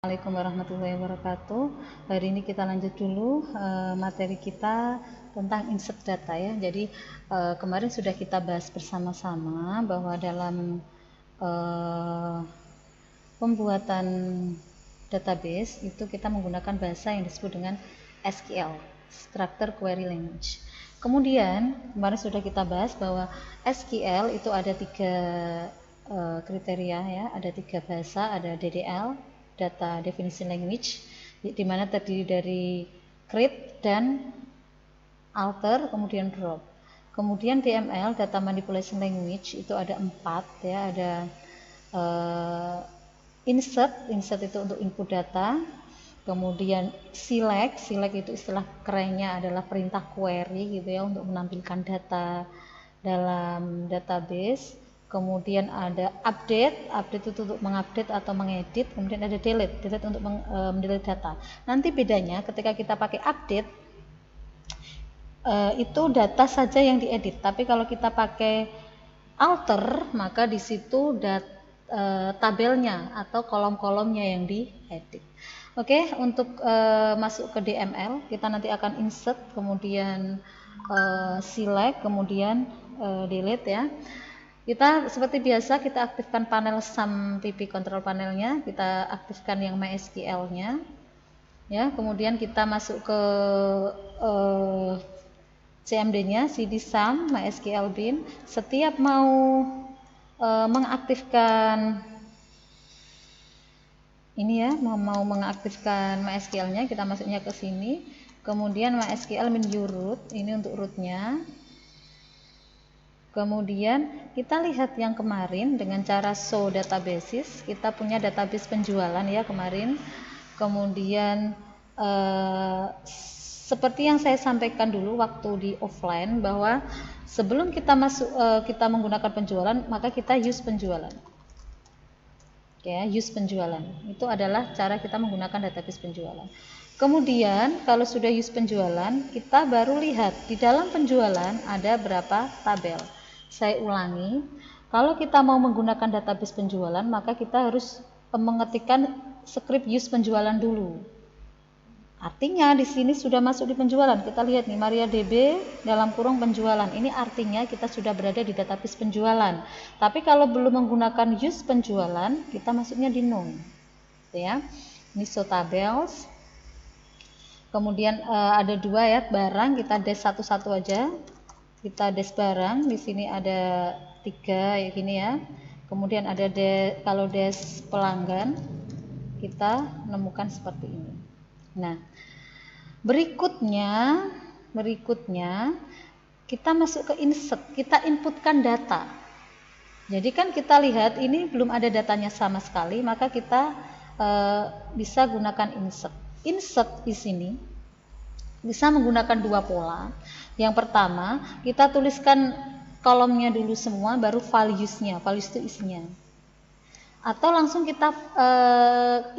Assalamualaikum warahmatullahi wabarakatuh. Hari ini kita lanjut dulu materi kita tentang insert data ya. Jadi kemarin sudah kita bahas bersama-sama bahwa dalam pembuatan database itu kita menggunakan bahasa yang disebut dengan SQL, Structured Query Language. Kemudian kemarin sudah kita bahas bahwa SQL itu ada tiga kriteria ya, ada tiga bahasa, ada DDL, Data Definition Language, di mana terdiri dari create dan alter, kemudian drop. Kemudian DML, Data Manipulation Language, itu ada 4 ya, ada insert itu untuk input data, kemudian select itu istilah kerennya adalah perintah query gitu ya, untuk menampilkan data dalam database. Kemudian ada update itu untuk mengupdate atau mengedit. Kemudian ada delete untuk mendelete data. Nanti bedanya ketika kita pakai update itu data saja yang diedit, tapi kalau kita pakai alter maka di situ tabelnya atau kolom-kolomnya yang diedit. Oke, untuk masuk ke DML kita nanti akan insert, kemudian select, kemudian delete ya. Kita seperti biasa kita aktifkan panel SAM-PP control panelnya, kita aktifkan yang MySQL-nya ya. Kemudian kita masuk ke CMD-nya, cd SAM MySQL bin. Setiap mau mengaktifkan ini ya, mau mengaktifkan MySQL-nya, kita masuknya ke sini. Kemudian MySQL min root, ini untuk rootnya. Kemudian kita lihat yang kemarin dengan cara show databases, kita punya database penjualan ya kemarin. Kemudian seperti yang saya sampaikan dulu waktu di offline, bahwa sebelum kita kita menggunakan penjualan, maka kita use penjualan. Ya, use penjualan itu adalah cara kita menggunakan database penjualan. Kemudian kalau sudah use penjualan, kita baru lihat di dalam penjualan ada berapa tabel. Saya ulangi, kalau kita mau menggunakan database penjualan, maka kita harus mengetikkan script use penjualan dulu. Artinya di sini sudah masuk di penjualan. Kita lihat nih, MariaDB dalam kurung penjualan. Ini artinya kita sudah berada di database penjualan. Tapi kalau belum menggunakan use penjualan, kita masuknya di none. Ya. Ini show tables. Kemudian ada dua ya, barang, kita dash satu-satu aja. Kita dash barang, di sini ada 3 ya gini ya. Kemudian ada kalau dash pelanggan, kita menemukan seperti ini. Nah, berikutnya kita masuk ke insert, kita inputkan data. Jadi kan kita lihat ini belum ada datanya sama sekali, maka kita bisa gunakan insert. Insert di sini bisa menggunakan 2 pola. Yang pertama, kita tuliskan kolomnya dulu semua, baru values-nya. Values itu isinya. Atau langsung kita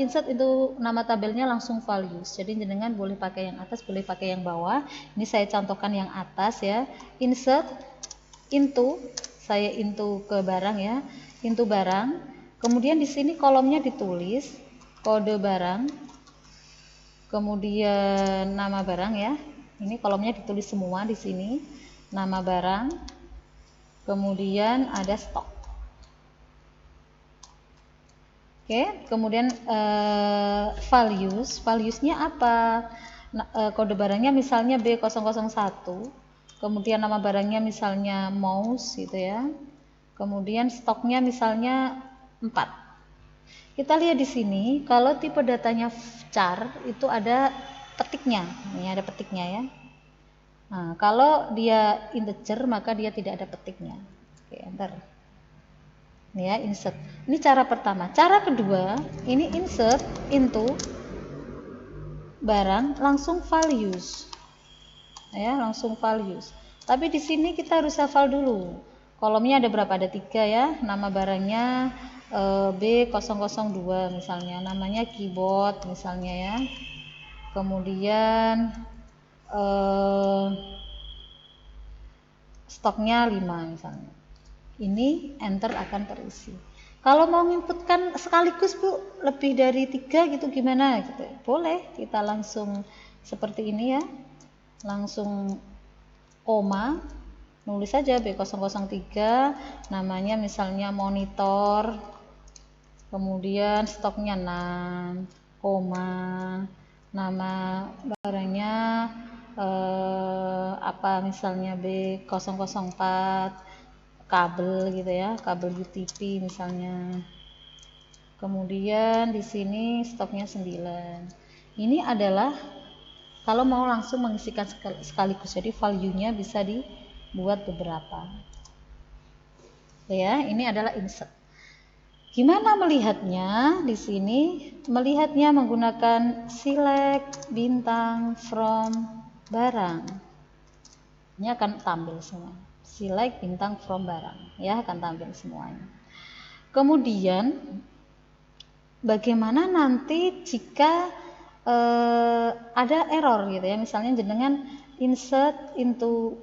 insert itu nama tabelnya langsung values. Jadi jenengan boleh pakai yang atas, boleh pakai yang bawah. Ini saya contohkan yang atas ya. Insert into, saya into ke barang ya. Into barang. Kemudian di sini kolomnya ditulis kode barang. Kemudian nama barang ya. Ini kolomnya ditulis semua di sini. Nama barang. Kemudian ada stok. Oke, kemudian values-nya apa? Kode barangnya misalnya B001. Kemudian nama barangnya misalnya mouse gitu ya. Kemudian stoknya misalnya 4. Kita lihat di sini, kalau tipe datanya char itu ada petiknya. Ini ada petiknya ya. Nah, kalau dia integer maka dia tidak ada petiknya. Oke, enter. Ini ya, insert. Ini cara pertama. Cara kedua, ini insert into barang, langsung values. Ya, langsung values. Tapi di sini kita harus hafal dulu. Kolomnya ada berapa? Ada 3 ya. Nama barangnya B002 misalnya, namanya keyboard misalnya ya. Kemudian stoknya 5 misalnya. Ini enter akan terisi. Kalau mau inputkan sekaligus Bu, lebih dari 3 gitu gimana gitu. Boleh, kita langsung seperti ini ya. Langsung koma, nulis saja B003, namanya misalnya monitor, kemudian stoknya 6, koma, nama barangnya apa misalnya B004, kabel gitu ya, kabel UTP misalnya. Kemudian di sini stoknya 9. Ini adalah kalau mau langsung mengisikan sekaligus, jadi value-nya bisa dibuat beberapa. Ya, ini adalah insert. Gimana melihatnya? Di sini melihatnya menggunakan select bintang from barang. Ini akan tampil semua. Select bintang from barang, ya akan tampil semuanya. Kemudian bagaimana nanti jika ada error gitu ya, misalnya jenengan insert into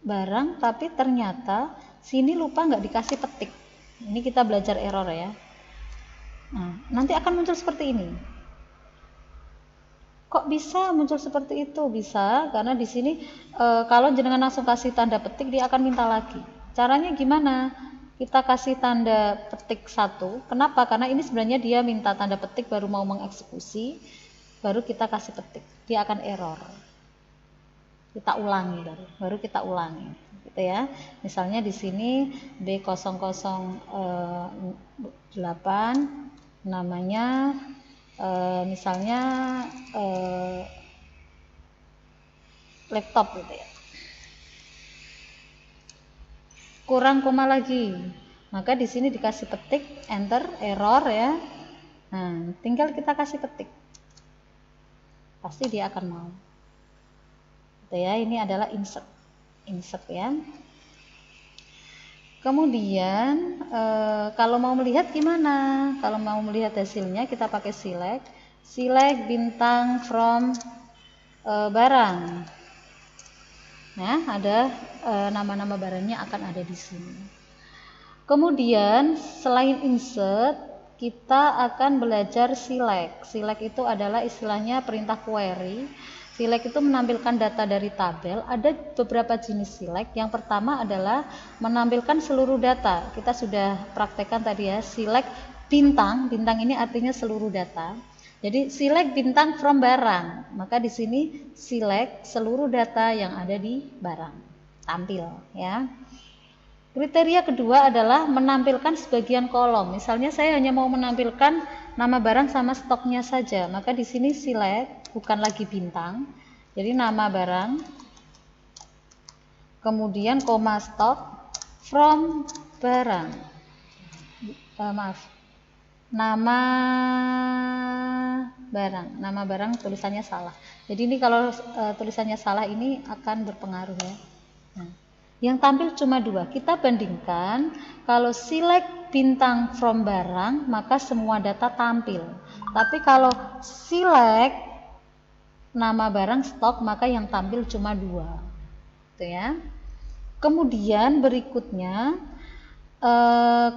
barang tapi ternyata sini lupa nggak dikasih petik. Ini kita belajar error ya. Nah, nanti akan muncul seperti ini. Kok bisa muncul seperti itu? Bisa karena di sini kalau jenengan langsung kasih tanda petik dia akan minta lagi. Caranya gimana? Kita kasih tanda petik 1. Kenapa? Karena ini sebenarnya dia minta tanda petik baru mau mengeksekusi, baru kita kasih petik. Dia akan error. Kita ulangi baru kita ulangi. Gitu ya. Misalnya di sini B008 namanya misalnya laptop gitu ya, kurang koma lagi, maka di sini dikasih petik enter error ya. Nah, tinggal kita kasih petik, pasti dia akan mau gitu ya. Ini adalah insert ya. Kemudian kalau mau melihat gimana? Kalau mau melihat hasilnya kita pakai select bintang from barang. Nah, ada nama-nama barangnya akan ada di sini. Kemudian selain insert, kita akan belajar select. Select itu adalah istilahnya perintah query. Select itu menampilkan data dari tabel. Ada beberapa jenis select. Yang pertama adalah menampilkan seluruh data. Kita sudah praktekkan tadi ya, select bintang. Bintang ini artinya seluruh data. Jadi select bintang from barang. Maka di sini select seluruh data yang ada di barang. Tampil ya. Kriteria kedua adalah menampilkan sebagian kolom. Misalnya saya hanya mau menampilkan nama barang sama stoknya saja, maka di sini select bukan lagi bintang. Jadi nama barang, kemudian koma stok from barang. Nama barang tulisannya salah. Jadi ini kalau tulisannya salah ini akan berpengaruh ya. Nah, yang tampil cuma 2. Kita bandingkan kalau select bintang from barang maka semua data tampil. Tapi kalau select nama barang stok maka yang tampil cuma 2. Gitu ya. Kemudian berikutnya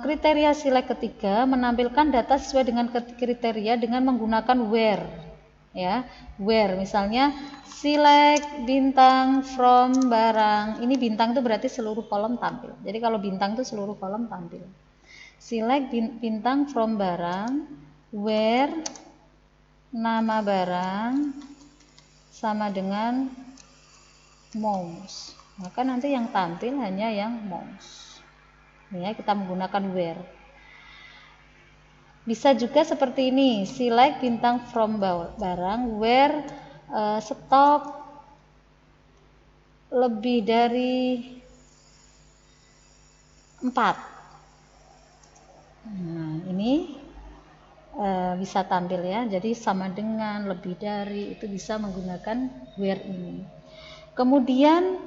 kriteria select ketiga menampilkan data sesuai dengan kriteria dengan menggunakan where ya. Where misalnya select bintang from barang. Ini bintang itu berarti seluruh kolom tampil. Jadi kalau bintang itu seluruh kolom tampil. Select bintang from barang where nama barang sama dengan mouse. Maka nanti yang tampil hanya yang mouse. Ya, kita menggunakan where. Bisa juga seperti ini, select bintang from barang where stok lebih dari 4. Nah, ini bisa tampil ya. Jadi sama dengan, lebih dari, itu bisa menggunakan where ini. Kemudian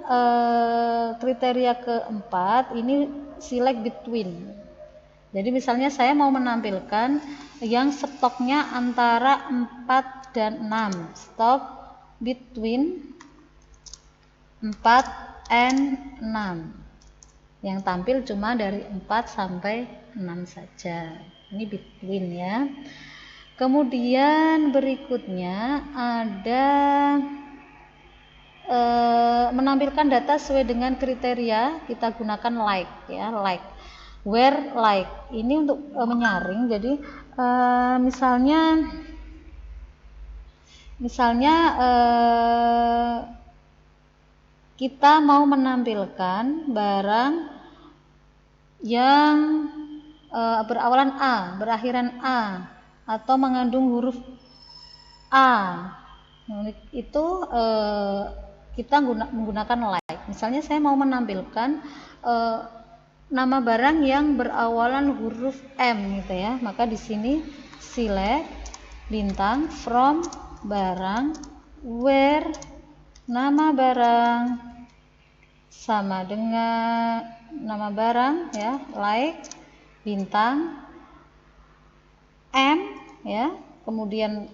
kriteria keempat ini select between. Jadi misalnya saya mau menampilkan yang stoknya antara 4 dan 6. Stok between 4 and 6. Yang tampil cuma dari 4 sampai 6 saja. Ini between ya. Kemudian berikutnya ada menampilkan data sesuai dengan kriteria, kita gunakan like ya, like. Where like ini untuk menyaring. Jadi misalnya kita mau menampilkan barang yang berawalan A, berakhiran A, atau mengandung huruf A. Itu kita menggunakan like. Misalnya saya mau menampilkan nama barang yang berawalan huruf M gitu ya. Maka di sini select bintang from barang where nama barang sama dengan nama barang ya, like bintang M ya, kemudian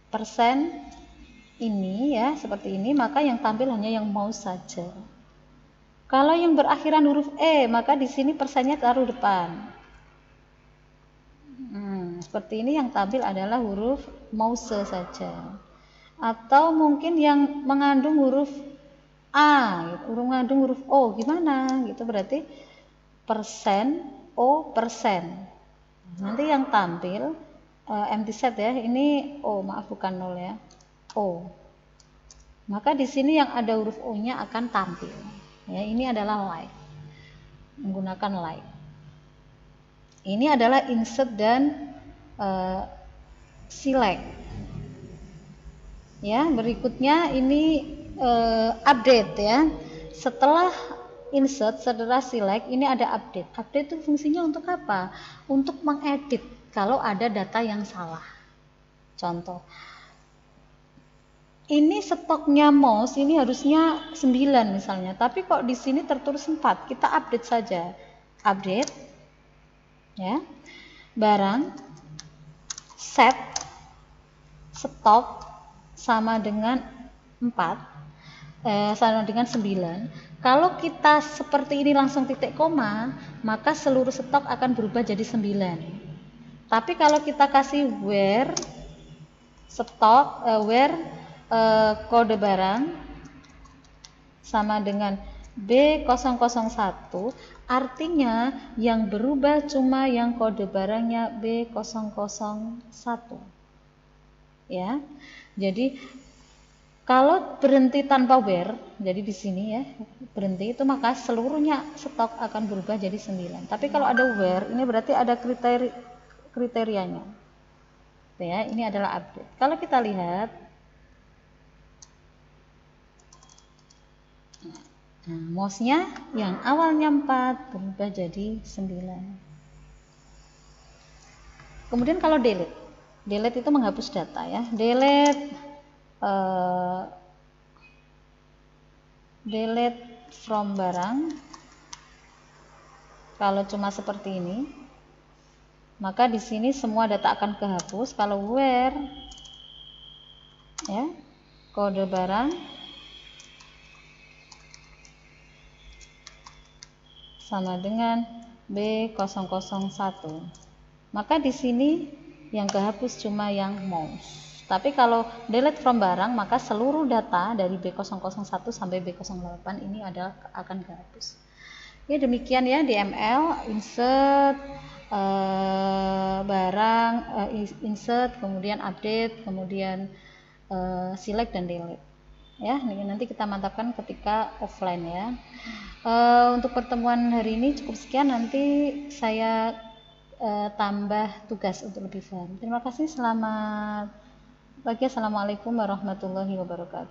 persen ini ya, seperti ini, maka yang tampil hanya yang mouse saja. Kalau yang berakhiran huruf E, maka di sini persennya taruh depan. Seperti ini, yang tampil adalah huruf mouse saja. Atau mungkin yang mengandung huruf A, gitu, mengandung huruf O, gimana? Gitu berarti persen O persen. Nanti yang tampil empty set ya, ini O, maaf bukan 0 ya. O. Maka di sini yang ada huruf O-nya akan tampil. Ya, ini adalah like. Menggunakan like. Ini adalah insert dan select. Ya, berikutnya ini update ya. Setelah insert, setelah select, ini ada update. Update itu fungsinya untuk apa? Untuk mengedit kalau ada data yang salah. Contoh, ini stoknya mouse ini harusnya 9 misalnya, tapi kok di sini tertulis 4. Kita update saja. Update ya. Barang set stok sama dengan 4, sama dengan 9. Kalau kita seperti ini langsung titik koma, maka seluruh stok akan berubah jadi 9. Tapi kalau kita kasih where stok, where kode barang sama dengan B001, artinya yang berubah cuma yang kode barangnya B001 ya. Jadi kalau berhenti tanpa where, jadi di sini ya berhenti itu, maka seluruhnya stok akan berubah jadi 9. Tapi kalau ada where, ini berarti ada kriterianya ya. Ini adalah update. Kalau kita lihat, mouse-nya yang awalnya 4 berubah jadi 9. Kemudian kalau delete itu menghapus data ya. Delete from barang. Kalau cuma seperti ini, maka di sini semua data akan kehapus. Kalau where ya, kode barang sama dengan B001, maka di sini yang kehapus cuma yang mouse. Tapi kalau delete from barang, maka seluruh data dari B001 sampai B08 ini akan kehapus. Ya, demikian ya DML, insert barang, insert, kemudian update, kemudian select dan delete. Ya, nanti kita mantapkan ketika offline ya. Untuk pertemuan hari ini cukup sekian, nanti saya tambah tugas untuk lebih paham. Terima kasih, selamat pagi, assalamualaikum warahmatullahi wabarakatuh.